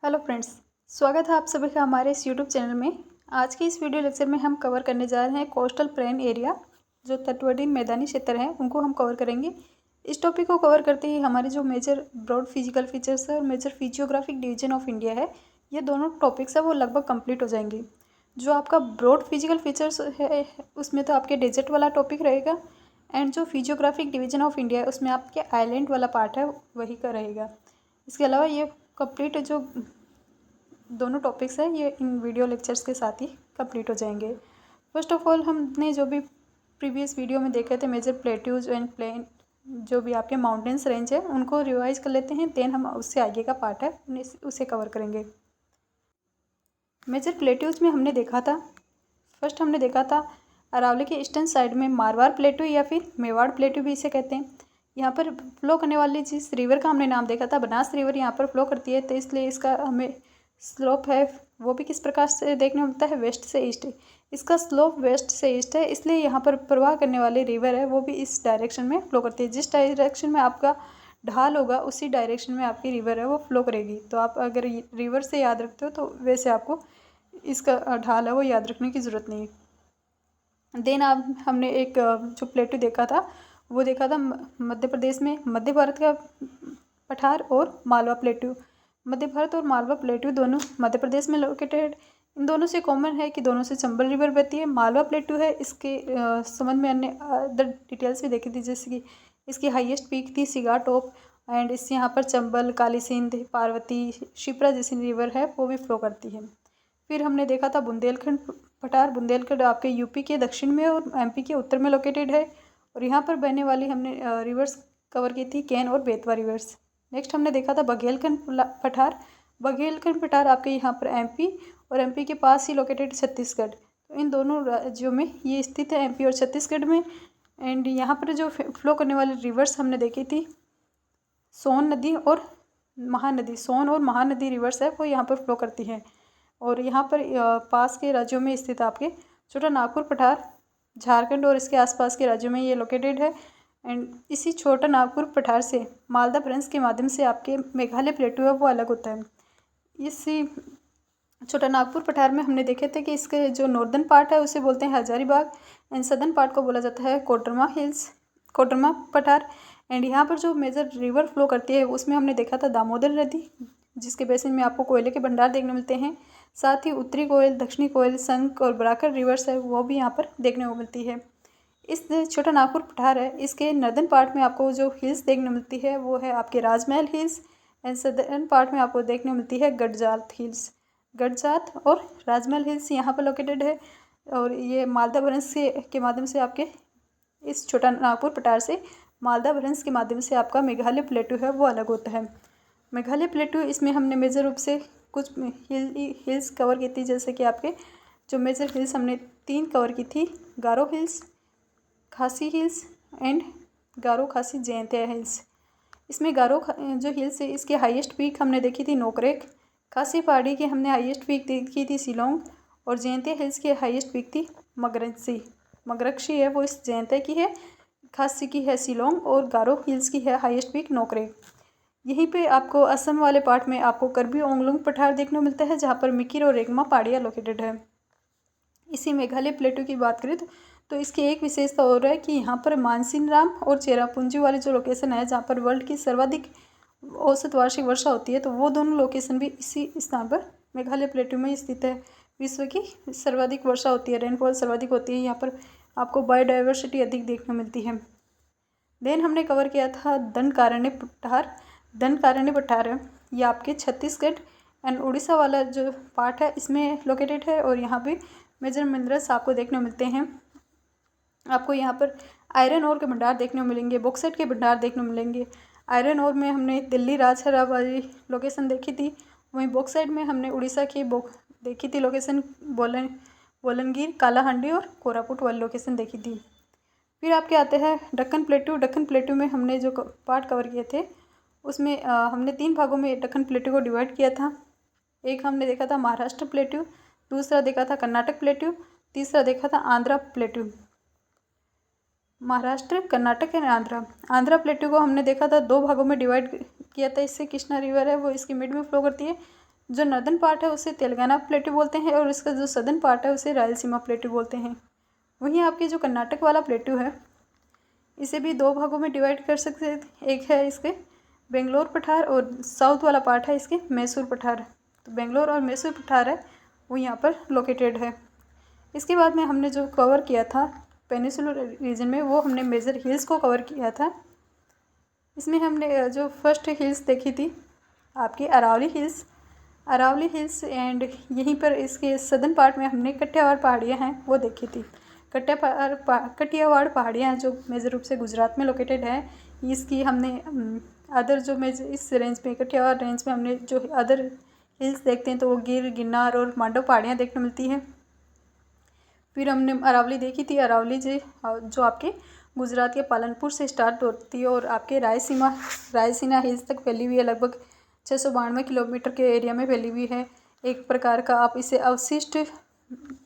Hello friends, स्वागत है आप सभी का हमारे इस यूट्यूब चैनल में। आज के इस वीडियो लेक्चर में हम कवर करने जा रहे हैं कोस्टल प्लेन एरिया, जो तटवर्ती मैदानी क्षेत्र हैं उनको हम कवर करेंगे। इस टॉपिक को कवर करते ही हमारे जो मेजर ब्रॉड फिजिकल फीचर्स है और major physiographic division of India है, ये दोनों टॉपिक्स है वो लगभग कंप्लीट हो जाएंगे। जो आपका ब्रॉड फिजिकल फीचर्स है उसमें तो आपके डेजर्ट वाला टॉपिक रहेगा, एंड जो फिजियोग्राफिक डिवीजन ऑफ इंडिया है उसमें आपके आइलैंड वाला पार्ट है वही का रहेगा। इसके अलावा ये कंप्लीट जो दोनों टॉपिक्स हैं ये इन वीडियो लेक्चर्स के साथ ही कंप्लीट हो जाएंगे। फर्स्ट ऑफ ऑल हमने जो भी प्रीवियस वीडियो में देखे थे मेजर प्लेट्यूज एंड प्लेन, जो भी आपके माउंटेन्स रेंज है उनको रिवाइज कर लेते हैं, देन हम उससे आगे का पार्ट है उसे कवर करेंगे। मेजर प्लेट्यूज में हमने देखा था, फर्स्ट हमने देखा था अरावली के ईस्टर्न साइड में मारवाड़ प्लेट्यू या फिर मेवाड़ प्लेट्यू भी इसे कहते हैं। यहाँ पर फ्लो करने वाली जिस रिवर का हमने नाम देखा था, बनास रिवर यहाँ पर फ्लो करती है, तो इसलिए इसका हमें स्लोप है वो भी किस प्रकार से देखने को मिलता है, वेस्ट से ईस्ट। इसका स्लोप वेस्ट से ईस्ट है, इसलिए यहाँ पर प्रवाह करने वाली रिवर है वो भी इस डायरेक्शन में फ्लो करती है। जिस डायरेक्शन में आपका ढाल होगा उसी डायरेक्शन में आपकी रिवर है वो फ्लो करेगी। तो आप अगर रिवर से याद रखते हो तो वैसे आपको इसका ढाल है वो याद रखने की ज़रूरत नहीं है। देन आप हमने एक जो प्लेटू देखा था वो देखा था मध्य प्रदेश में, मध्य भारत का पठार और मालवा प्लेटू। मध्य भारत और मालवा प्लेटू दोनों मध्य प्रदेश में लोकेटेड। इन दोनों से कॉमन है कि दोनों से चंबल रिवर बहती है। मालवा प्लेटू है, इसके संबंध में अन्य अदर डिटेल्स भी देखी थी, जैसे कि इसकी हाईएस्ट पीक थी सिगार टॉप, एंड इस यहाँ पर चंबल, काली सिंध, पार्वती, शिप्रा जैसी रिवर है वो भी फ्लो करती है। फिर हमने देखा था बुंदेलखंड पठार। बुंदेलखंड आपके यूपी के दक्षिण में और एमपी के उत्तर में लोकेटेड है, और यहाँ पर बहने वाली हमने रिवर्स कवर की थी, केन और बेतवा रिवर्स। नेक्स्ट हमने देखा था बघेलखंड पठार। बघेलखंड पठार आपके यहाँ पर एमपी और एमपी के पास ही लोकेटेड छत्तीसगढ़। तो इन दोनों राज्यों में ये स्थित है, एमपी और छत्तीसगढ़ में। एंड यहाँ पर जो फ्लो करने वाली रिवर्स हमने देखी थी, सोन नदी और महानदी, सोन और महानदी रिवर्स है वो यहाँ पर फ्लो करती है। और यहाँ पर पास के राज्यों में स्थित आपके छोटा नागपुर पठार, झारखंड और इसके आसपास के राज्यों में ये लोकेटेड है। एंड इसी छोटा नागपुर पठार से मालदा ब्रांच के माध्यम से आपके मेघालय प्लेटू है वो अलग होता है। इसी छोटा नागपुर पठार में हमने देखे थे कि इसके जो नॉर्दर्न पार्ट है उसे बोलते हैं हजारीबाग, एंड सदर्न पार्ट को बोला जाता है कोडरमा हिल्स, कोडरमा पठार। एंड यहाँ पर जो मेजर रिवर फ्लो करती है उसमें हमने देखा था दामोदर नदी, जिसके बेसिन में आपको कोयले के भंडार देखने मिलते हैं। साथ ही उत्तरी कोयल, दक्षिणी कोयल, संक और बराकर रिवर्स है वो भी यहाँ पर देखने को मिलती है। इस छोटा नागपुर पठार है, इसके नॉर्दर्न पार्ट में आपको जो हिल्स देखने मिलती है वो है आपके राजमहल हिल्स, एंड सदर्न पार्ट में आपको देखने मिलती है गडजात हिल्स। गडजात और राजमहल हिल्स यहाँ पर लोकेटेड है, और ये मालदा ब्रांच के माध्यम से आपके इस छोटा नागपुर पठार से मालदा ब्रांच के माध्यम से आपका मेघालय प्लेटू है वो अलग होता है। मेघालय प्लेटू, इसमें हमने मेजर रूप से कुछ हिल्स कवर की थी, जैसे कि आपके जो मेजर हिल्स हमने 3 कवर की थी, गारो हिल्स, खासी हिल्स एंड गारो खासी जयंतिया हिल्स। इसमें गारो जो हिल्स है इसकी हाईएस्ट पीक हमने देखी थी नोकरेक, खासी पहाड़ी की हमने हाईएस्ट पीक देखी थी शिलोंग, और जयंतिया हिल्स की हाईएस्ट पीक थी मगरक्षी। मगरक्षी है वो इस जयंतिया की है, खासी की है शिलोंग, और गारो हिल्स की है हाईएस्ट पीक नोकरेक। यहीं पे आपको असम वाले पार्ट में आपको करबी ओंगलुंग पठार देखने को मिलता है, जहाँ पर मिकिर और रेगमा पहाड़ियाँ लोकेटेड है। इसी मेघालय प्लेटू की बात करें तो इसकी एक विशेषता और है कि यहाँ पर मानसिन राम और चेरापूंजी वाली जो लोकेशन है जहाँ पर वर्ल्ड की सर्वाधिक औसत वार्षिक वर्षा होती है, तो वो दोनों लोकेशन भी इसी स्थान पर मेघालय प्लेटू में स्थित है। विश्व की सर्वाधिक वर्षा होती है, रेनफॉल सर्वाधिक होती है, यहाँ पर आपको बायोडाइवर्सिटी अधिक देखने मिलती है। देन हमने कवर किया था दंडकारण्य पठार। दंडकारण्य पठार है ये आपके छत्तीसगढ़ एंड उड़ीसा वाला जो पार्ट है इसमें लोकेटेड है, और यहाँ पे मेजर मिनरल्स आपको देखने को मिलते हैं। आपको यहाँ पर आयरन ओर के भंडार देखने को मिलेंगे, बॉक्साइट के भंडार देखने को मिलेंगे। आयरन ओर में हमने दिल्ली राजहरा वाली लोकेशन देखी थी, वहीं बॉक्साइट में हमने उड़ीसा की देखी थी लोकेशन, बोलनगिर, कालाहांडी और कोरापुट वाली लोकेशन देखी थी। फिर आपके आते हैं दक्कन प्लेटू। दक्कन प्लेटू में हमने जो पार्ट कवर किए थे उसमें हमने 3 भागों में दक्कन प्लेटू को डिवाइड किया था। एक हमने देखा था महाराष्ट्र प्लेटू, दूसरा देखा था कर्नाटक प्लेटू, तीसरा देखा था आंध्रा प्लेटू। महाराष्ट्र, कर्नाटक एंड आंध्रा। आंध्रा प्लेटू को हमने देखा था 2 भागों में डिवाइड किया था। इससे कृष्णा रिवर है वो इसके मिड में फ्लो करती है, जो नॉर्दर्न पार्ट है उसे तेलंगाना प्लेटू बोलते हैं और इसका जो सदर्न पार्ट है उसे रायलसीमा प्लेटू बोलते हैं। वहीं आपकी जो कर्नाटक वाला प्लेटू है इसे भी दो भागों में डिवाइड कर सकते हैं। एक है इसके बेंगलोर पठार और साउथ वाला पार्ट है इसके मैसूर पठार। तो बेंगलोर और मैसूर पठार है वो यहाँ पर लोकेटेड है। इसके बाद में हमने जो कवर किया था पेनिनसुलर रीजन में वो हमने मेजर हिल्स को कवर किया था। इसमें हमने जो फर्स्ट हिल्स देखी थी आपकी अरावली हिल्स एंड यहीं पर इसके सदर्न पार्ट में हमने कठियावाड़ पहाड़ियाँ हैं वो देखी थी। कठियावाड़ पहाड़ियाँ जो मेजर रूप से गुजरात में लोकेटेड है। इसकी हमने अदर जो मेजर इस रेंज में कठियावाड़ रेंज में हमने जो अदर हिल्स देखते हैं तो वो गिरनार और मांडव पहाड़ियाँ देखने मिलती हैं। फिर हमने अरावली देखी थी। अरावली जो आपके गुजरात के पालनपुर से स्टार्ट होती है और आपके रायसीना हिल्स तक फैली हुई है। लगभग 692 किलोमीटर के एरिया में फैली हुई है। एक प्रकार का आप इसे अवशिष्ट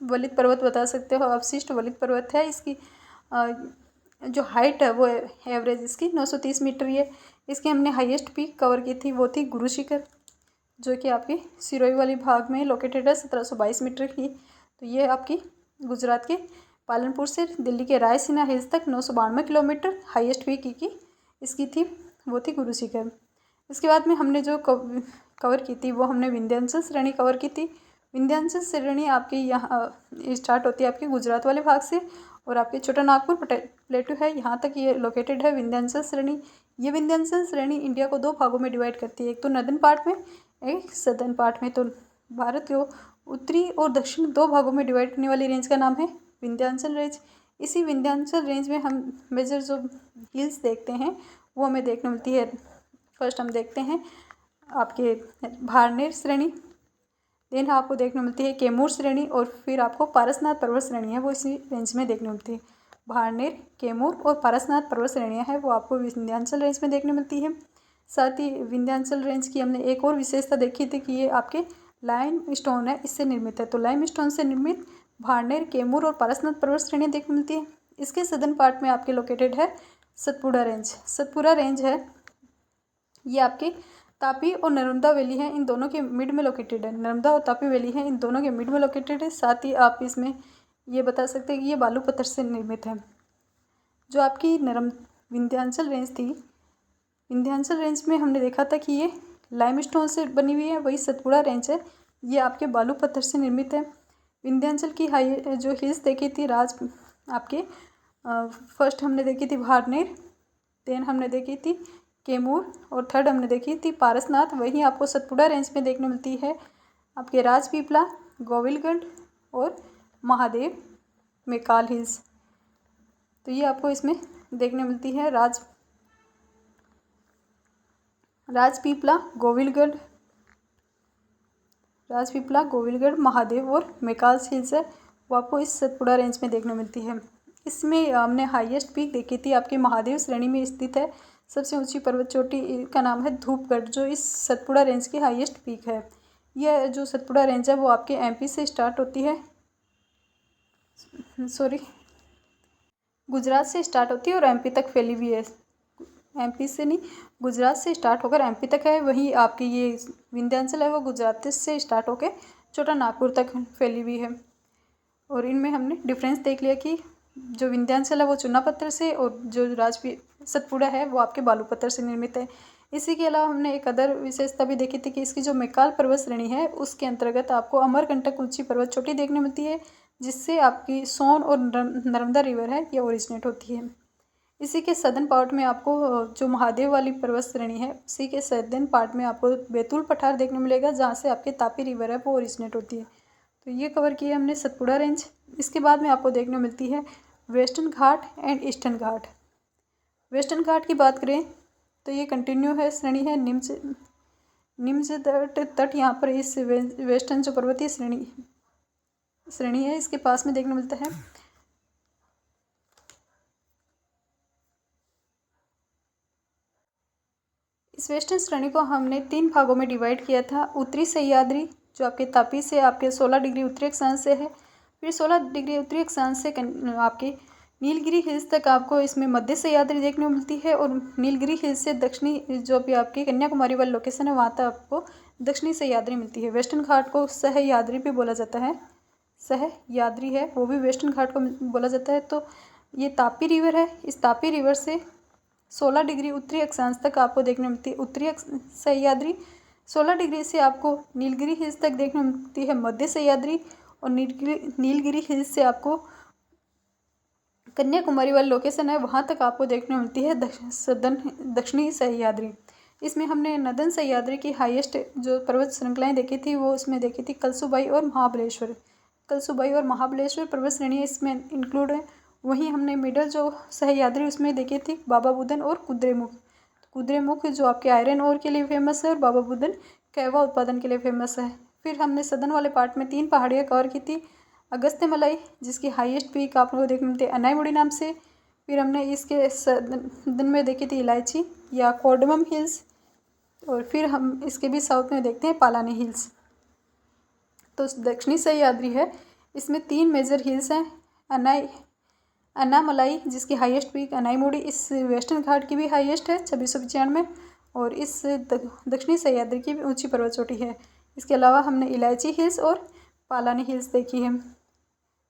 वलित पर्वत बता सकते हो। अवशिष्ट वलित पर्वत है। इसकी जो हाइट है वो एवरेज इसकी 930 मीटर ही है। इसकी हमने हाईएस्ट पीक कवर की थी वो थी गुरु शिखर जो कि आपकी सिरोही वाली भाग में लोकेटेड है 1722 मीटर की। तो ये आपकी गुजरात के पालनपुर से दिल्ली के रायसीना हिल्स तक 992 किलोमीटर हाईएस्ट पीक की इसकी थी वो थी गुरु शिखर। इसके बाद में हमने जो कवर की थी वो हमने विंध्यांचल श्रेणी कवर की थी। विंध्यांचल श्रेणी आपकी यहाँ स्टार्ट होती है आपके गुजरात वाले भाग से और आपके छोटा नागपुर प्लेटू है यहाँ तक ये लोकेटेड है विंध्यांचल श्रेणी। ये विंध्यांचल श्रेणी इंडिया को दो भागों में डिवाइड करती है, एक तो नॉर्दर्न पार्ट में एक सदर्न पार्ट में। तो भारत को उत्तरी और दक्षिण दो भागों में डिवाइड करने वाली रेंज का नाम है विंध्यांचल रेंज। इसी विंध्यांचल रेंज में हम मेजर जो हिल्स देखते हैं वो हमें देखने मिलती है। फर्स्ट हम देखते हैं आपके भारनेर श्रेणी, देन आपको देखने मिलती है कैमूर श्रेणी और फिर आपको पारसनाथ पर्वत श्रेणी है वो इसी रेंज में देखने मिलती है। भारनेर, कैमूर और पारसनाथ पर्वत श्रेणियाँ हैं वो आपको विंध्यांचल रेंज में देखने मिलती है। साथ ही विंध्यांचल रेंज की हमने एक और विशेषता देखी थी कि ये आपके लाइम स्टोन है इससे निर्मित है। तो लाइम स्टोन से निर्मित भारनेर, कैमूर और पारसनाथ पर्वत श्रेणियाँ देखने मिलती है। इसके सदर्न पार्ट में आपके लोकेटेड है सतपुड़ा रेंज। सतपुड़ा रेंज है ये आपके तापी और नर्मदा वैली है इन दोनों के मिड में लोकेटेड है। नर्मदा और तापी वैली है इन दोनों के मिड में लोकेटेड है। साथ ही आप इसमें ये बता सकते हैं कि ये बालू पत्थर से निर्मित है। जो आपकी विंध्यांचल रेंज थी, विंध्यांचल रेंज में हमने देखा था कि ये लाइमस्टोन से बनी हुई है, वही सतपुड़ा रेंज है ये आपके बालू पत्थर से निर्मित है। विंध्यांचल की हाई जो हिल्स देखी थी आपके फर्स्ट हमने देखी थी भारनेर, देन हमने देखी थी कैमूर और थर्ड हमने देखी थी पारसनाथ। वहीं आपको सतपुड़ा रेंज में देखने मिलती है आपके राजपीपला, गोविलगढ़ और महादेव मेकाल हिल्स। तो ये आपको इसमें देखने मिलती है राजपीपला, गोविलगढ़, महादेव और मेकाल हिल्स है वो आपको इस सतपुड़ा रेंज में देखने मिलती है। इसमें हमने हाईएस्ट पीक देखी थी आपकी महादेव श्रेणी में स्थित है। सबसे ऊंची पर्वत चोटी का नाम है धूपगढ़ जो इस सतपुड़ा रेंज की हाईएस्ट पीक है। यह जो सतपुड़ा रेंज है वो आपके एमपी से स्टार्ट होती है, गुजरात से स्टार्ट होती है और एमपी तक फैली हुई है। एमपी से नहीं, गुजरात से स्टार्ट होकर एमपी तक है। वहीं आपकी ये विंध्यांचल है वो गुजरात से स्टार्ट होकर छोटा नागपुर तक फैली हुई है। और इनमें हमने डिफरेंस देख लिया कि जो विंध्यांचल है वो चूना पत्थर से और जो सतपुड़ा है वो आपके बालू पत्थर से निर्मित है। इसी के अलावा हमने एक अदर विशेषता भी देखी थी कि इसकी जो मेकाल पर्वत श्रेणी है उसके अंतर्गत आपको अमरकंटक ऊंची पर्वत चोटी देखने मिलती है जिससे आपकी सोन और नर्मदा रिवर है ये ओरिजिनेट होती है। इसी के सदर्न पार्ट में आपको जो महादेव वाली पर्वत श्रेणी है उसी के सदर्न पार्ट में आपको बैतूल पठार देखने मिलेगा जहाँ से आपके तापी रिवर है वो ओरिजिनेट होती है। तो ये कवर किया हमने सतपुड़ा रेंज। इसके बाद में आपको देखने मिलती है western Ghat and eastern Ghat. Western Ghat की बात करें तो ये कंटिन्यू है श्रेणी है निम्न तट यहाँ पर इस वेस्टर्न जो पर्वतीय श्रेणी है इसके पास में देखने मिलता है। इस वेस्टर्न श्रेणी को हमने 3 भागों में डिवाइड किया था। उत्तरी सह्याद्री जो आपके तापी से आपके 16 डिग्री उत्तरी अक्षांश से है, फिर 16 डिग्री उत्तरी अक्षांश से आपके नीलगिरी हिल्स तक आपको इसमें मध्य सह्याद्री देखने को मिलती है और नीलगिरी हिल्स से दक्षिणी जो भी आपकी कन्याकुमारी वाली लोकेशन है वहाँ तक आपको दक्षिणी सह्याद्री मिलती है। वेस्टर्न घाट को सह्याद्री भी बोला जाता है, सह्याद्री है वो भी वेस्टर्न घाट को बोला जाता है। तो ये तापी रिवर है, इस तापी रिवर से 16 डिग्री उत्तरी अक्षांश तक आपको देखने मिलती है उत्तरी सह्याद्री। 16 डिग्री से आपको नीलगिरी हिल्स तक देखने मिलती है मध्य सह्याद्री, और नीलगिरी हिल्स से आपको कन्याकुमारी वाली लोकेशन है वहाँ तक आपको देखने मिलती है दक्षिणी सह्याद्री। इसमें हमने नदन सह्याद्री की हाईएस्ट जो पर्वत श्रृंखलाएं देखी थी वो उसमें देखी थी कलसुबाई और महाबलेश्वर। कलसुबाई और महाबलेश्वर पर्वत श्रेणी इसमें इंक्लूड है। वहीं हमने मिडल जो सह्याद्री उसमें देखी थी बाबा बुदन और कुद्रेमुख। कुद्रेमुख जो आपके आयरन ओर के लिए फेमस है और बाबा बुदन कहवा उत्पादन के लिए फेमस है। फिर हमने सदन वाले पार्ट में 3 पहाड़ियाँ कवर की थी। अगस्त्यमलाई जिसकी हाईएस्ट पीक आप लोगों को देखने मिलती है अनाईमुड़ी नाम से। फिर हमने इसके सदन में देखी थी इलायची या कोडमम हिल्स, और फिर हम इसके भी साउथ में देखते हैं पालानी हिल्स। तो दक्षिणी सह्याद्री है, इसमें 3 मेजर हिल्स हैं। अनामलाई जिसकी हाईएस्ट पीक अनाईमुड़ी, इस वेस्टर्न घाट की भी हाईएस्ट है 2695, और इस दक्षिणी सह्याद्री की भी ऊंची पर्वत चोटी है। इसके अलावा हमने इलायची हिल्स और पालानी हिल्स देखी है।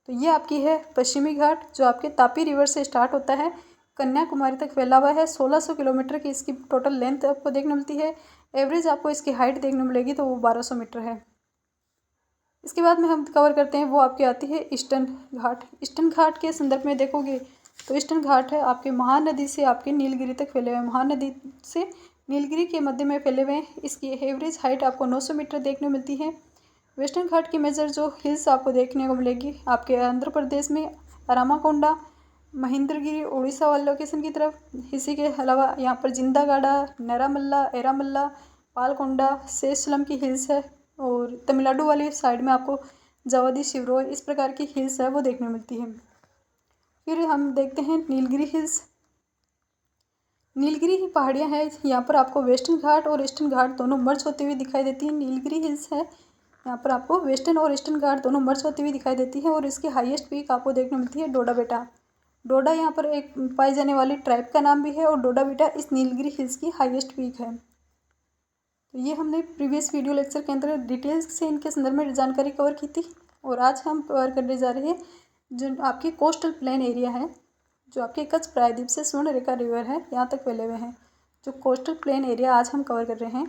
तो ये आपकी है पश्चिमी घाट जो आपके तापी रिवर से स्टार्ट होता है, कन्याकुमारी तक फैला हुआ है। 1600 किलोमीटर की इसकी टोटल लेंथ आपको देखने मिलती है। एवरेज आपको इसकी हाइट देखने मिलेगी तो वो 1200 मीटर है। इसके बाद में हम कवर करते हैं वो आपकी आती है ईस्टर्न घाट। ईस्टर्न घाट के संदर्भ में देखोगे तो ईस्टर्न घाट है आपके महानदी से आपके नीलगिरी तक फैले हुए हैं, महानदी से नीलगिरी के मध्य में फैले हुए हैं। इसकी एवरेज हाइट आपको 900 मीटर देखने को मिलती है। वेस्टर्न घाट की मेजर जो हिल्स आपको देखने को मिलेगी आपके आंध्र प्रदेश में अरामाकोंडा, महेंद्रगिरी उड़ीसा वाले लोकेशन की तरफ। इसी के अलावा यहाँ पर जिंदागाड़ा, नेरामल्ला, एरामल्ला, पालकोंडा, शेषलम की हिल्स है, और तमिलनाडु वाली साइड में आपको जवादी शिवरोय इस प्रकार की हिल्स है वो देखने को मिलती है। फिर हम देखते हैं नीलगिरी हिल्स। नीलगिरी ही पहाड़ियाँ हैं, यहाँ पर आपको वेस्टर्न घाट और ईस्टर्न घाट दोनों मर्ज होती हुई दिखाई देती हैं। नीलगिरी हिल्स है, यहाँ पर आपको वेस्टर्न और ईस्टर्न घाट दोनों मर्ज होती हुई दिखाई देती है, और इसकी हाईएस्ट पीक आपको देखने मिलती है डोडा बेटा। डोडा यहाँ पर एक पाई जाने वाली ट्राइब का नाम भी है, और डोडा बेटा इस नीलगिरी हिल्स की हाईएस्ट पीक है। तो ये हमने प्रीवियस वीडियो लेक्चर के अंदर डिटेल्स से इनके संदर्भ में जानकारी कवर की थी, और आज हम कवर करने जा रहे हैं जो आपकी कोस्टल प्लेन एरिया है, जो आपके कच्छ प्रायद्वीप से स्वर्णरेखा रिवर है यहाँ तक फैले हुए हैं। जो कोस्टल प्लेन एरिया आज हम कवर कर रहे हैं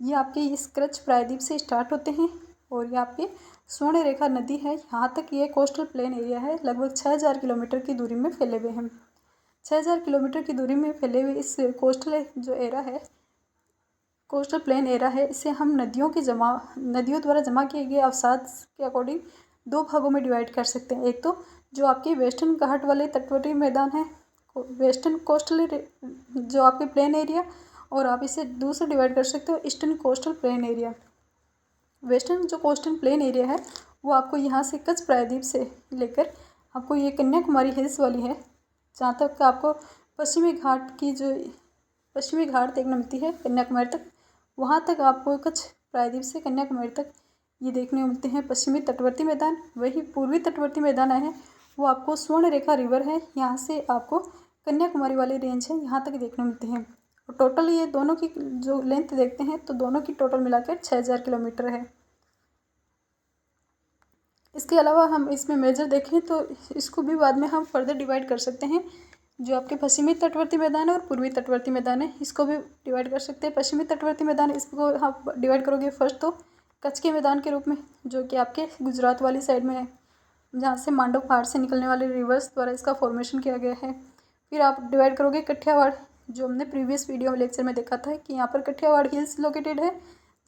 ये आपके इस कच्छ प्रायद्वीप से स्टार्ट होते हैं, और ये आपके स्वर्णरेखा नदी है यहाँ तक ये कोस्टल प्लेन एरिया है। लगभग 6000 किलोमीटर की दूरी में फैले हुए हैं। 6000 किलोमीटर की दूरी में फैले हुए इस कोस्टल जो एरा है, कोस्टल प्लेन एरा है, इसे हम नदियों द्वारा जमा किए गए अवसाद के अकॉर्डिंग 2 भागों में डिवाइड कर सकते हैं। एक तो जो आपके वेस्टर्न घाट वाले तटवर्ती मैदान है, वेस्टर्न कोस्टल जो आपके प्लेन एरिया, और आप इसे दूसरा डिवाइड कर सकते हो eastern coastal plain area. Western जो कोस्टल प्लेन एरिया है वो आपको यहाँ से कच्छ प्रायद्वीप से लेकर आपको ये कन्याकुमारी हिल्स वाली है, जहाँ तक आपको पश्चिमी घाट देखने मिलती है कन्याकुमारी तक, वहाँ तक आपको कच्छ प्रायद्वीप से कन्याकुमारी तक ये देखने को मिलते हैं पश्चिमी तटवर्ती मैदान। वही पूर्वी तटवर्ती मैदान है वो आपको स्वर्णरेखा रिवर है, यहाँ से आपको कन्याकुमारी वाली रेंज है यहाँ तक देखने मिलते हैं। और टोटल ये दोनों की जो लेंथ देखते हैं तो दोनों की टोटल मिलाकर 6000 किलोमीटर है। इसके अलावा हम इसमें मेजर देखें तो इसको भी बाद में हम फर्दर डिवाइड कर सकते हैं। जो आपके पश्चिमी तटवर्ती मैदान है और पूर्वी तटवर्ती मैदान है इसको भी डिवाइड कर सकते हैं। पश्चिमी तटवर्ती मैदान इसको आप डिवाइड करोगे फर्स्ट तो कच्छ के मैदान के रूप में, जो कि आपके गुजरात वाली साइड में है, जहाँ से मांडव पहाड़ से निकलने वाले रिवर्स द्वारा इसका फॉर्मेशन किया गया है। फिर आप डिवाइड करोगे कठियावाड़, जो हमने प्रीवियस वीडियो लेक्चर में देखा था कि यहाँ पर कठियावाड़ हिल्स लोकेटेड है,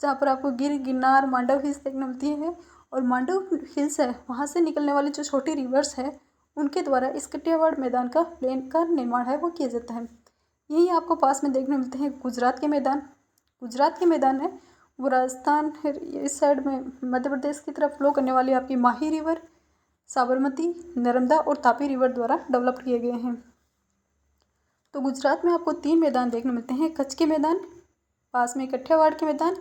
जहाँ पर आपको गिरनार मांडव हिल्स देखने मिलती है। और मांडव हिल्स है वहाँ से निकलने वाली जो छोटी रिवर्स है उनके द्वारा इस कठियावाड़ मैदान का प्लेन का निर्माण है वो किया जाता है। यही आपको पास में देखने मिलते हैं गुजरात के मैदान है वो राजस्थान इस साइड में मध्य प्रदेश की तरफ फ्लो करने वाली आपकी माही रिवर, साबरमती, नर्मदा और तापी रिवर द्वारा डेवलप किए गए हैं। तो गुजरात में आपको 3 मैदान देखने मिलते हैं, कच्छ के मैदान, पास में कठियावाड़ के मैदान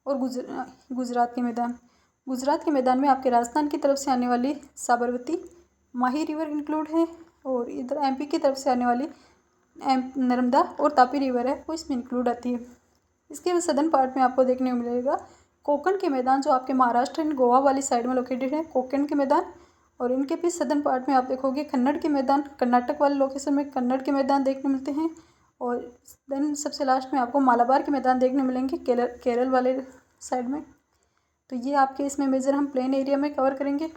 और गुजरात के मैदान। गुजरात के मैदान में आपके राजस्थान की तरफ से आने वाली साबरमती, माही रिवर इंक्लूड है, और इधर एमपी की तरफ से आने वाली नर्मदा और तापी रिवर है वो इसमें इंक्लूड आती है। इसके सदर्न पार्ट में आपको देखने को मिलेगा कोकण के मैदान, जो आपके महाराष्ट्र एंड गोवा वाली साइड में लोकेटेड है, कोकण के मैदान। और इनके भी सदर्न पार्ट में आप देखोगे कन्नड़ के मैदान, कर्नाटक वाले लोकेशन में कन्नड़ के मैदान देखने मिलते हैं। और देन सबसे लास्ट में आपको मालाबार के मैदान देखने मिलेंगे केरल वाले साइड में। तो ये आपके इसमें मेजर हम प्लेन एरिया में कवर करेंगे।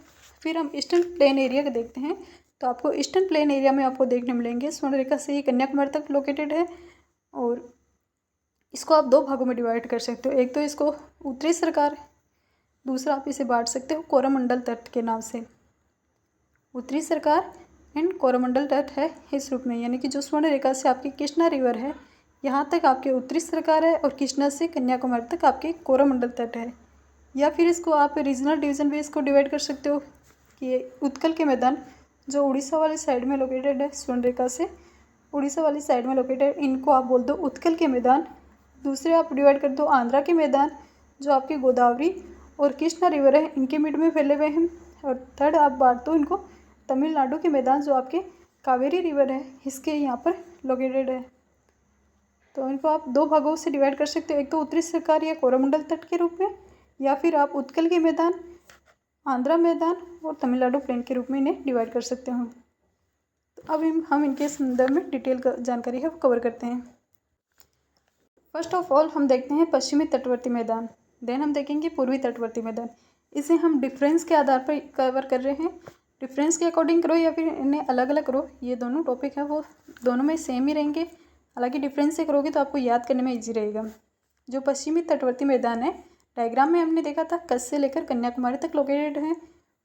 फिर हम ईस्टर्न प्लेन एरिया का देखते हैं। तो आपको ईस्टर्न प्लेन एरिया में आपको देखने मिलेंगे स्वर्णरेखा से ये कन्याकुमारी तक लोकेटेड है। और इसको आप दो भागों में डिवाइड कर सकते हो। एक तो इसको उत्तरी सरकार, दूसरा आप इसे बांट सकते हो कोरोमंडल तट के नाम से। उत्तरी सरकार एंड कोरोमंडल तट है इस रूप में, यानी कि जो स्वर्णरेखा से आपकी कृष्णा रिवर है यहाँ तक आपके उत्तरी सरकार है, और कृष्णा से कन्याकुमारी तक आपके कोरोमंडल तट है। या फिर इसको आप रीजनल डिवीज़न भी इसको डिवाइड कर सकते हो कि उत्कल के मैदान जो उड़ीसा वाली साइड में लोकेटेड है, स्वर्णरेखा से उड़ीसा वाली साइड में लोकेटेड, इनको आप बोल दो उत्कल के मैदान। दूसरे आप डिवाइड कर दो आंध्रा के मैदान जो आपके गोदावरी और कृष्णा रिवर है इनके मिड में फैले हुए हैं। और थर्ड आप बांट दो इनको तमिलनाडु के मैदान जो आपके कावेरी रिवर है इसके यहाँ पर लोकेटेड है। तो इनको आप दो भागों से डिवाइड कर सकते हो, एक तो उत्तरी सरकार या कोरोमंडल तट के रूप में, या फिर आप उत्कल के मैदान, आंध्रा मैदान और तमिलनाडु प्लेन के रूप में इन्हें डिवाइड कर सकते हो। तो अब हम इनके संदर्भ में डिटेल जानकारी है वो कवर करते हैं। फर्स्ट ऑफ ऑल हम देखते हैं पश्चिमी तटवर्ती मैदान, देन हम देखेंगे पूर्वी तटवर्ती मैदान। इसे हम डिफरेंस के आधार पर कवर कर रहे हैं, डिफरेंस के अकॉर्डिंग करो या फिर इन्हें अलग अलग करो, ये दोनों टॉपिक है वो दोनों में सेम ही रहेंगे। हालांकि डिफरेंस से करोगे तो आपको याद करने में ईजी रहेगा। जो पश्चिमी तटवर्ती मैदान है डायग्राम में हमने देखा था कच्छ से लेकर कन्याकुमारी तक लोकेटेड है,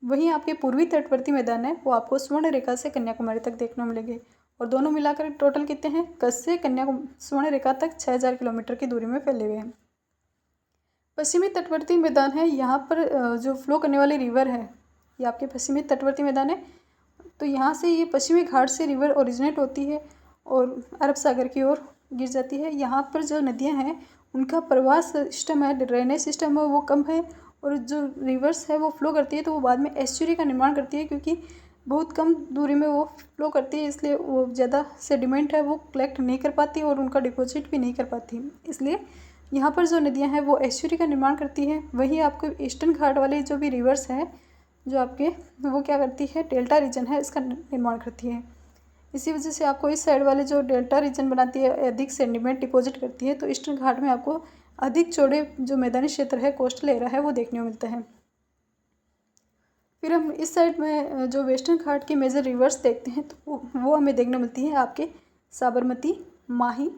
वहीं आपके पूर्वी तटवर्ती मैदान है वो आपको स्वर्ण रेखा से कन्याकुमारी तक देखने को मिलेंगे। और दोनों मिलाकर टोटल कितने हैं, कच्छ से स्वर्ण रेखा तक 6000 किलोमीटर की दूरी में फैले हुए हैं। पश्चिमी तटवर्ती मैदान है, यहाँ पर जो फ्लो करने वाली रिवर है ये आपके पश्चिमी तटवर्ती मैदान है। तो यहाँ से ये पश्चिमी घाट से रिवर ओरिजिनेट होती है और अरब सागर की ओर गिर जाती है। यहाँ पर जो नदियाँ हैं उनका प्रवाह सिस्टम है, ड्रेनेज सिस्टम है वो कम है, और जो रिवर्स है वो फ्लो करती है तो वो बाद में एस्चुरी का निर्माण करती है, क्योंकि बहुत कम दूरी में वो फ्लो करती है, इसलिए वो ज़्यादा सेडिमेंट है वो कलेक्ट नहीं कर पाती और उनका डिपॉजिट भी नहीं कर पाती। इसलिए यहाँ पर जो नदियाँ हैं वो एस्चुरी का निर्माण करती है। वही आपको ईस्टर्न घाट वाले जो भी रिवर्स है जो आपके वो क्या करती है, डेल्टा रीजन है इसका निर्माण करती है। इसी वजह से आपको इस साइड वाले जो डेल्टा रीजन बनाती है अधिक सेडिमेंट डिपॉजिट करती है, तो ईस्टर्न घाट में आपको अधिक चौड़े जो मैदानी क्षेत्र है कोस्टल एरिया है वो देखने को मिलता है। फिर हम इस साइड में जो वेस्टर्न घाट के मेजर रिवर्स देखते हैं तो वो हमें देखने मिलती है आपके साबरमती, माही,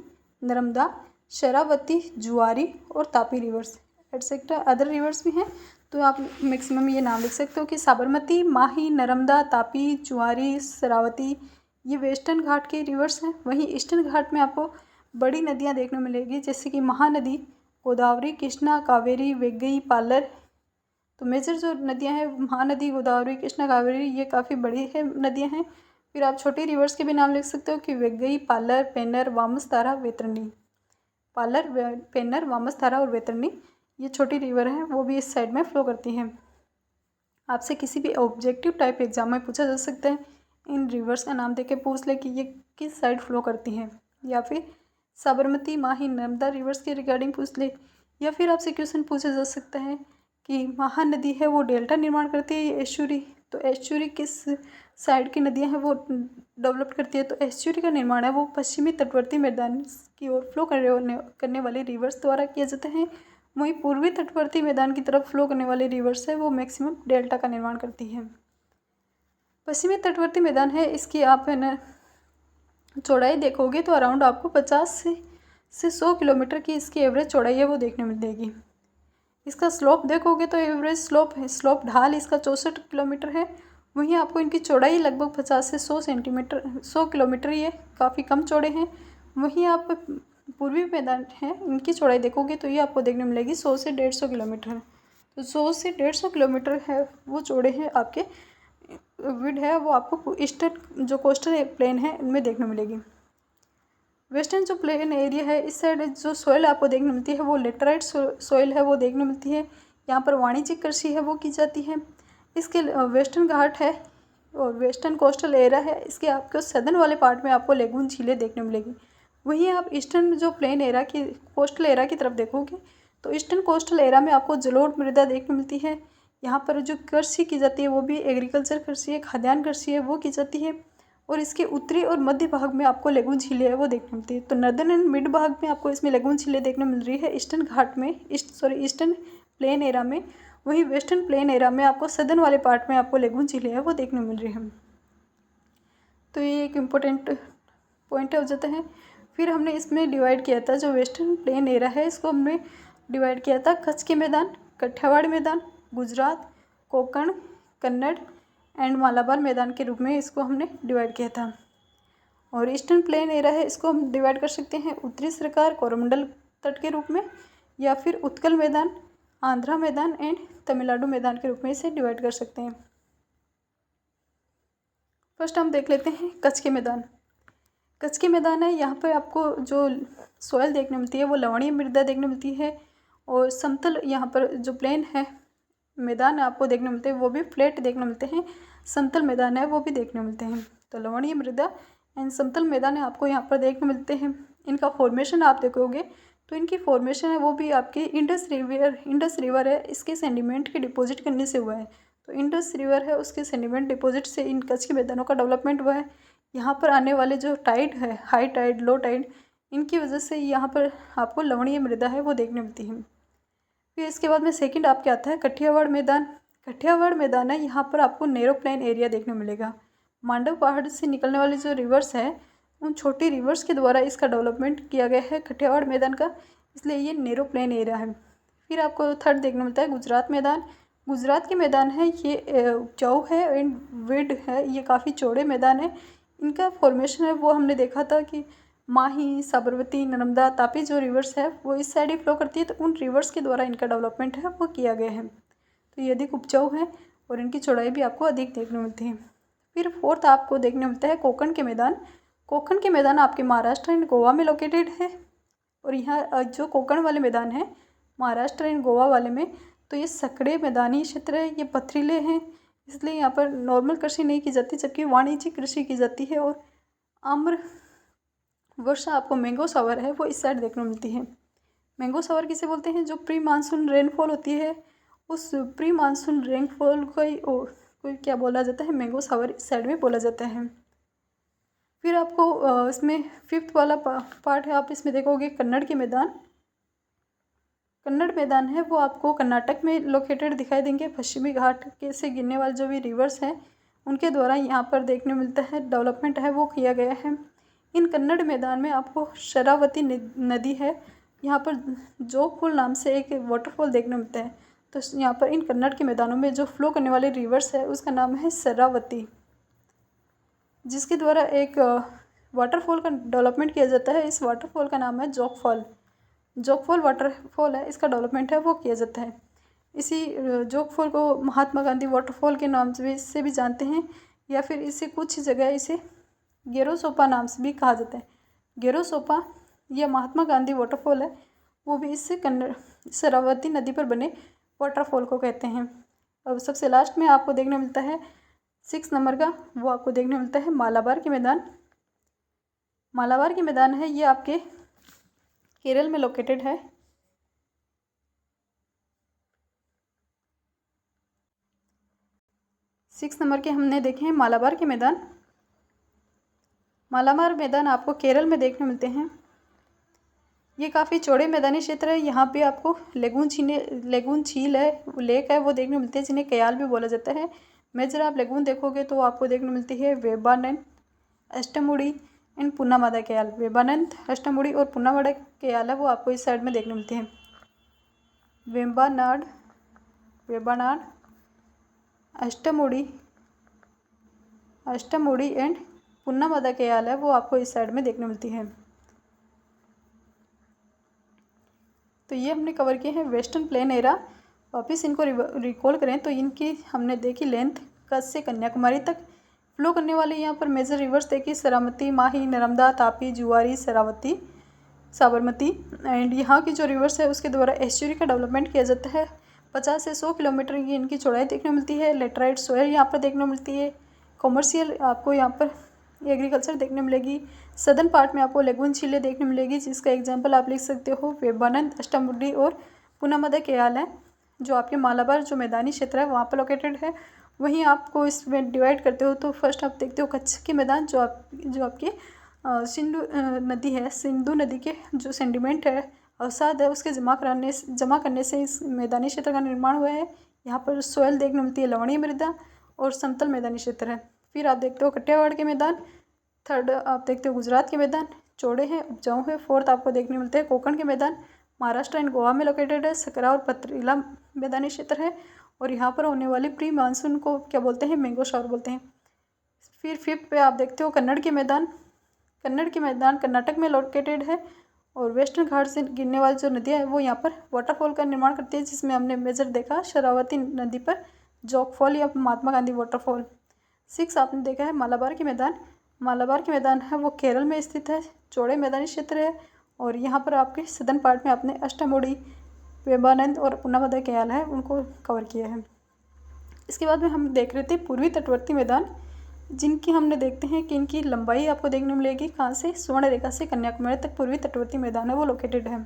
नर्मदा, शरावती, जुआरी और Tapi reverse etcetera other rivers भी हैं। तो आप मैक्सिमम ये नाम लिख सकते हो कि साबरमती, माही, नर्मदा, तापी, जुआरी, शरावती ये वेस्टर्न घाट के रिवर्स हैं। वहीं ईस्टर्न घाट में आपको बड़ी नदियाँ देखने मिलेगी जैसे कि महानदी, गोदावरी, कृष्णा, कावेरी, वेगई, पालर। तो मेजर जो नदियाँ हैं महानदी, गोदावरी, कृष्णा, कावेरी ये काफ़ी बड़ी है नदियाँ हैं। फिर आप छोटी रिवर्स के भी नाम लिख सकते हो कि वेगई, पालर, पेन्नर, वामसतारा, वैतरणी। पालर, पेन्नर, वामसतारा और वैतरणी ये छोटी रिवर हैं वो भी इस साइड में फ्लो करती हैं। आपसे किसी भी ऑब्जेक्टिव टाइप एग्जाम में पूछा जा सकता है, इन रिवर्स का नाम देके पूछ ले कि ये किस साइड फ्लो करती हैं, या फिर साबरमती, माही, नर्मदा रिवर्स के रिगार्डिंग पूछ ले, या फिर आपसे क्वेश्चन पूछा जा सकता है कि महानदी है वो डेल्टा निर्माण करती है या एस्चुरी, तो एस्चुरी किस साइड की नदियाँ हैं वो डेवलप करती है। तो एस्चुरी का निर्माण है वो पश्चिमी तटवर्ती मैदान की ओर फ्लो करने वाले रिवर्स द्वारा किया जाता है। वहीं पूर्वी तटवर्ती मैदान की तरफ फ्लो करने वाले रिवर्स है वो मैक्सिमम डेल्टा का निर्माण करती है। पश्चिमी तटवर्ती मैदान है, इसकी आप है ना चौड़ाई देखोगे तो अराउंड आपको 50 से 100 किलोमीटर की इसकी एवरेज चौड़ाई है वो देखने मिलेगी। इसका स्लोप देखोगे तो एवरेज स्लोप ढाल इसका 64 किलोमीटर है। वहीं आपको इनकी चौड़ाई लगभग 50 से 100 किलोमीटर, ये काफ़ी कम चौड़े हैं। वहीं आप पूर्वी मैदान है इनकी चौड़ाई देखोगे तो ये आपको देखने मिलेगी 100 से 150 किलोमीटर। तो 100 से 150 किलोमीटर है वो चौड़े हैं आपके, विड है वो आपको ईस्टर्न जो कोस्टल प्लेन है इनमें देखने मिलेगी। वेस्टर्न जो प्लेन एरिया है इस साइड जो सॉइल आपको देखने मिलती है वो लेटराइट सॉइल है वो देखने मिलती है। यहाँ पर वाणिज्यिक कृषि है वो की जाती है। इसके वेस्टर्न घाट है और वेस्टर्न कोस्टल एरिया है, इसके आपको सदर्न वाले पार्ट में आपको लेगून झीलें देखने मिलेगी। वहीं आप ईस्टर्न जो प्लेन एरा की कोस्टल एरा की तरफ देखोगे तो ईस्टर्न कोस्टल एरा में आपको जलोढ़ मृदा देखने मिलती है। यहाँ पर जो कृषि की जाती है वो भी एग्रीकल्चर कृषि है, खाद्यान्न कृषि है, वो की जाती है। और इसके उत्तरी और मध्य भाग में आपको लेगून झीलें है वो देखने मिलती है। तो नर्दर्न एंड मिड भाग में आपको इसमें लेगून झीलें देखने मिल रही है ईस्टर्न घाट में, ईस्टर्न प्लेन एरा में। वहीं वेस्टर्न प्लेन एरा में आपको सदर्न वाले पार्ट में आपको लेगून झीलें है वो देखने मिल रही है। तो ये एक इम्पोर्टेंट पॉइंट हो जाता है। फिर हमने इसमें डिवाइड किया था, जो वेस्टर्न प्लेन एरा है इसको हमने डिवाइड किया था कच्छ के मैदान, काठियावाड़ मैदान, गुजरात, कोंकण, कन्नड़ एंड मालाबार मैदान के रूप में इसको हमने डिवाइड किया था। और ईस्टर्न प्लेन एरा है इसको हम डिवाइड कर सकते हैं उत्तरी सरकार कोरोमंडल तट के रूप में, या फिर उत्कल मैदान, आंध्रा मैदान एंड तमिलनाडु मैदान के रूप में इसे डिवाइड कर सकते हैं। फर्स्ट हम देख लेते हैं कच्छ के मैदान। कच्छ के मैदान है, यहाँ पर आपको जो सॉइल देखने मिलती है वो लवणीय मृदा देखने मिलती है। और समतल यहाँ पर जो प्लेन है मैदान आपको देखने मिलते हैं वो भी फ्लैट देखने मिलते हैं, समतल मैदान है वो भी देखने मिलते हैं। तो लवणीय मृदा एंड समतल मैदान है आपको यहाँ पर देखने मिलते हैं। इनका फॉर्मेशन आप देखोगे तो इनकी फॉर्मेशन है वो भी आपके इंडस रिवर है, इसके सेडिमेंट के डिपॉजिट करने से हुआ है। तो इंडस रिवर है उसके सेडिमेंट डिपॉजिट से इन कच्छ के मैदानों का डेवलपमेंट हुआ है। यहाँ पर आने वाले जो टाइड है, हाई टाइड, लो टाइड, इनकी वजह से यहाँ पर आपको लवणीय मृदा है वो देखने मिलती है। फिर इसके बाद में सेकंड आपके आता है काठियावाड़ मैदान। काठियावाड़ मैदान है, यहाँ पर आपको नैरो प्लेन एरिया देखने मिलेगा। मांडव पहाड़ से निकलने वाली जो रिवर्स है उन छोटी रिवर्स के द्वारा इसका डेवलपमेंट किया गया है काठियावाड़ मैदान का, इसलिए ये नैरो प्लेन एरिया है। फिर आपको थर्ड देखने मिलता है गुजरात मैदान। गुजरात के मैदान है ये उपजाऊ है एंड विड है, ये काफ़ी चौड़े मैदान है। इनका फॉर्मेशन है वो हमने देखा था कि माही, साबरमती, नर्मदा, तापी जो रिवर्स है वो इस साइड ही फ्लो करती है, तो उन रिवर्स के द्वारा इनका डेवलपमेंट है वो किया गया है। तो ये अधिक उपजाऊ है और इनकी चौड़ाई भी आपको अधिक देखने मिलती है। फिर फोर्थ आपको देखने मिलता है कोंकण के मैदान। कोंकण के मैदान आपके महाराष्ट्र एंड गोवा में लोकेटेड है। और यहाँ जो कोंकण वाले मैदान है महाराष्ट्र एंड गोवा वाले में, तो ये सकड़े मैदानी क्षेत्र है, ये पथरीले हैं, इसलिए यहाँ पर नॉर्मल कृषि नहीं की जाती जबकि वाणिज्यिक कृषि की जाती है। और आम्र वर्षा आपको मैंगो सावर है वो इस साइड देखने को मिलती है। मैंगो सावर किसे बोलते हैं? जो प्री मानसून रेनफॉल होती है उस प्री मानसून रेनफॉल कोई क्या बोला जाता है, मैंगो सावर इस साइड में बोला जाता है। फिर आपको इसमें फिफ्थ वाला पार्ट है, आप इसमें देखोगे कन्नड़ के मैदान। कन्नड़ मैदान है वो आपको कर्नाटक में लोकेटेड दिखाई देंगे। पश्चिमी घाट के से गिरने वाले जो भी रिवर्स हैं उनके द्वारा यहाँ पर देखने मिलता है, डेवलपमेंट है वो किया गया है। इन कन्नड़ मैदान में आपको शरावती नदी है, यहाँ पर जोगफॉल नाम से एक वाटरफॉल देखने मिलता है। तो यहाँ पर इन कन्नड़ के मैदानों में जो फ्लो करने वाले रिवर्स है उसका नाम है शरावती, जिसके द्वारा एक वाटरफॉल का डेवलपमेंट किया जाता है। इस वाटरफॉल का नाम है जोगफॉल। जोगफॉल वाटरफॉल है, इसका डेवलपमेंट है वो किया जाता है। इसी जोगफॉल को महात्मा गांधी वाटरफॉल के नाम से भी जानते हैं, या फिर इसे कुछ जगह इसे गेरोसोपा नाम से भी कहा जाता है। गेरोसोपा यह महात्मा गांधी वाटरफॉल है, वो भी इससे कन्नड़ शरावती नदी पर बने वाटरफॉल को कहते हैं। अब सबसे लास्ट में आपको देखने मिलता है 6 नंबर का, वो आपको देखने मिलता है मालाबार के मैदान। मालाबार के मैदान है ये आपके केरल में लोकेटेड है। सिक्स नंबर के हमने देखे हैं मालाबार के मैदान। मालाबार मैदान आपको केरल में देखने मिलते हैं। ये काफ़ी चौड़े मैदानी क्षेत्र है। यहाँ पे आपको लेगून झील है, लेक है वो देखने मिलते हैं, जिन्हें कयाल भी बोला जाता है। मेजर आप लेगून देखोगे तो आपको देखने मिलती है वेम्बानंद, अष्टमुड़ी एंड पुन्नामादा कयाल। वेम्बानंद, अष्टमुड़ी और पुन्नामादा कयाल है वो आपको इस साइड में देखने मिलते हैं। वेम्बानाड, अष्टमुड़ी एंड पुन्नामादा कयाल है वो आपको इस साइड में देखने मिलती है। तो ये हमने कवर किए हैं वेस्टर्न प्लेन एरा। वापस इनको रिकॉल करें तो इनकी हमने देखी लेंथ कच्छ से कन्याकुमारी तक फ्लो करने वाले यहाँ पर मेजर रिवर्स देखी, सरामती, माही, नर्मदा, तापी, जुआरी, शरावती, साबरमती। एंड यहाँ की जो रिवर्स है उसके द्वारा एस्चुरी का डेवलपमेंट किया जाता है। 50 से 100 किलोमीटर की इनकी चौड़ाई देखने मिलती है। लेटराइट सोयल यहाँ पर देखने मिलती है। कॉमर्शियल आपको यहाँ पर एग्रीकल्चर देखने मिलेगी। सदर्न पार्ट में आपको लेगून झीलें देखने मिलेगी, जिसका एग्जांपल आप लिख सकते हो वेम्बनाड, अष्टामुड्डी और पुनमदा कयाल है, जो आपके मालाबार जो मैदानी क्षेत्र है वहाँ पर लोकेटेड है। वहीं आपको इसमें डिवाइड करते हो तो फर्स्ट आप देखते हो कच्छ के मैदान, जो आपके सिंधु नदी है, सिंधु नदी के जो सेंडिमेंट है, अवसाद है, उसके जमा करने से इस मैदानी क्षेत्र का निर्माण हुआ है। यहाँ पर सोयल देखने मिलती है लवणीय मृदा और समतल मैदानी क्षेत्र है। फिर आप देखते हो कटियावाड़ के मैदान। थर्ड आप देखते हो गुजरात के मैदान चौड़े हैं, उपजाऊ है। फोर्थ आपको देखने मिलते हैं कोंकण के मैदान, महाराष्ट्र एंड गोवा में लोकेटेड है। सकरा और पथरीला मैदानी क्षेत्र है और यहाँ पर होने वाली प्री मानसून को क्या बोलते हैं, मैंगो शावर बोलते हैं। फिर फिफ्थ पे आप देखते हो कन्नड़ के मैदान। कन्नड़ के मैदान कर्नाटक में लोकेटेड है और वेस्टर्न घाट से गिरने वाली जो नदियाँ है वो यहाँ पर वाटरफॉल का निर्माण करती है, जिसमें हमने मेजर देखा शरावती नदी पर जोग फॉल या महात्मा गांधी वाटरफॉल। 6 आपने देखा है मालाबार के मैदान। मालाबार के मैदान है वो केरल में स्थित है, चौड़े मैदानी क्षेत्र है और यहाँ पर आपके सदर्न पार्ट में आपने अष्टामुडी, वेम्बनाड और पुनमदा कयाल है उनको कवर किया है। इसके बाद में हम देख रहे थे पूर्वी तटवर्ती मैदान, जिनकी हमने देखते हैं कि इनकी लंबाई आपको देखने मिलेगी कहाँ से, स्वर्ण रेखा से कन्याकुमारी तक पूर्वी तटवर्ती मैदान है वो लोकेटेड है।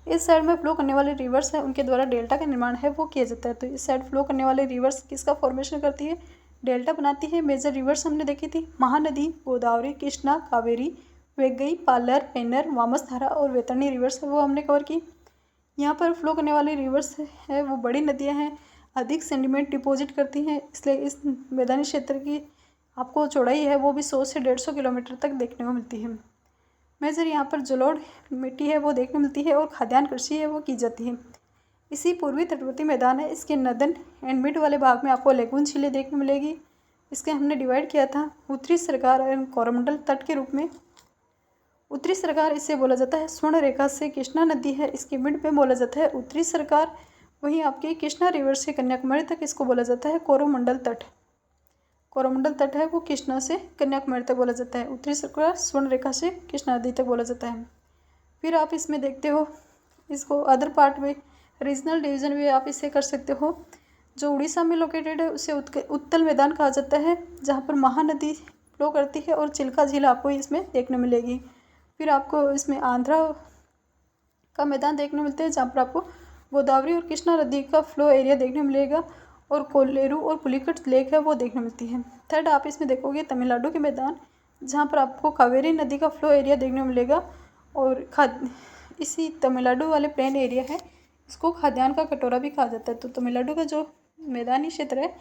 इस साइड में फ्लो करने वाले रिवर्स है, उनके द्वारा डेल्टा का निर्माण है वो किया जाता है। तो इस साइड फ्लो करने वाले रिवर्स किसका फॉर्मेशन करती है, डेल्टा बनाती है। मेजर रिवर्स हमने देखी थी महानदी, गोदावरी, कृष्णा, कावेरी, वेगई, पालर, पेन्नर, वामसधारा और वेतरणी रिवर्स है वो हमने कवर की। यहाँ पर फ्लो करने वाली रिवर्स है वो बड़ी नदियाँ हैं, अधिक सेंडिमेंट डिपॉजिट करती हैं, इसलिए इस मैदानी क्षेत्र की आपको चौड़ाई है वो भी 100 से 150 किलोमीटर तक देखने को मिलती है। मेजर यहाँ पर जलोढ़ मिट्टी है वो देखने मिलती है और खाद्यान्न कृषि है वो की जाती है। इसी पूर्वी तटवर्ती मैदान है, इसके नदन एंड मिड वाले भाग में आपको लेगून झीलें देखने मिलेगी। इसके हमने डिवाइड किया था उत्तरी सरकार एंड कोरोमंडल तट के रूप में। उत्तरी सरकार इसे बोला जाता है स्वर्ण रेखा से कृष्णा नदी है, इसके मिड पे बोला जाता है उत्तरी सरकार। वहीं आपके कृष्णा रिवर से कन्याकुमारी तक इसको बोला जाता है कोरोमंडल तट। कोरोमंडल तट है वो कृष्णा से कन्याकुमारी तक बोला जाता है। उत्तरी सरकार स्वर्ण रेखा से कृष्णा नदी तक बोला जाता है। फिर आप इसमें देखते हो इसको अदर पार्ट में रीजनल डिवीजन भी आप इसे कर सकते हो। जो उड़ीसा में लोकेटेड है उसे उत्तल मैदान कहा जाता है, जहाँ पर महानदी फ्लो करती है और चिल्का झील आपको इसमें देखने मिलेगी। फिर आपको इसमें आंध्रा का मैदान देखने मिलते हैं, जहाँ पर आपको गोदावरी और कृष्णा नदी का फ्लो एरिया देखने मिलेगा और कोल्लेरू और पुलिकट लेक है वो देखने मिलती है। थर्ड आप इसमें देखोगे तमिलनाडु के मैदान, जहाँ पर आपको कावेरी नदी का फ्लो एरिया देखने मिलेगा और इसी तमिलनाडु वाले प्लेन एरिया है, इसको खाद्यान्न का कटोरा भी कहा जाता है। तो तमिलनाडु का जो मैदानी क्षेत्र है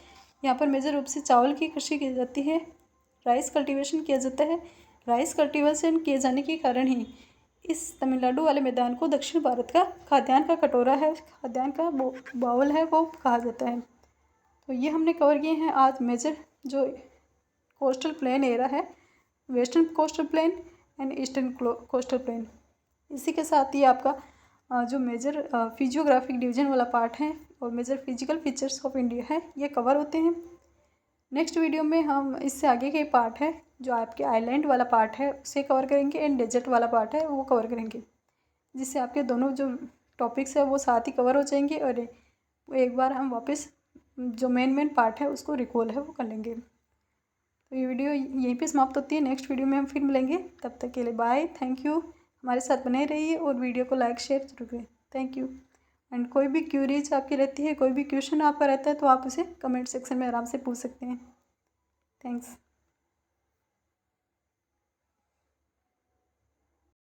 यहाँ पर मेजर रूप से चावल की कृषि की जाती है, राइस कल्टीवेशन किया जाता है। राइस कल्टीवेशन किए जाने के कारण ही इस तमिलनाडु वाले मैदान को दक्षिण भारत का खाद्यान्न का कटोरा है, खाद्यान्न का बाउल है वो कहा जाता है। तो ये हमने कवर किए हैं आज मेजर जो कोस्टल प्लेन एरिया है, western coastal plain and eastern coastal plain. इसी के साथ ही आपका जो मेजर फिजियोग्राफिक डिवीजन वाला पार्ट है और major physical features of India है ये कवर होते हैं। नेक्स्ट वीडियो में हम इससे आगे के पार्ट है जो आपके आइलैंड वाला पार्ट है उसे कवर करेंगे एंड डेजर्ट वाला पार्ट है वो कवर करेंगे, जिससे आपके दोनों जो टॉपिक्स है वो साथ ही कवर हो जाएंगे और एक बार हम वापस जो मेन पार्ट है उसको रिकॉल है वो कर लेंगे। तो ये वीडियो यहीं पे समाप्त होती है, नेक्स्ट वीडियो में हम फिर मिलेंगे। तब तक के लिए बाय, थैंक यू। हमारे साथ बने रहिए और वीडियो को लाइक शेयर जरूर करें। Thank you. एंड कोई भी क्यूरीज आपकी रहती है, कोई भी क्वेश्चन आपका रहता है तो आप उसे कमेंट सेक्शन में आराम से पूछ सकते हैं। थैंक्स।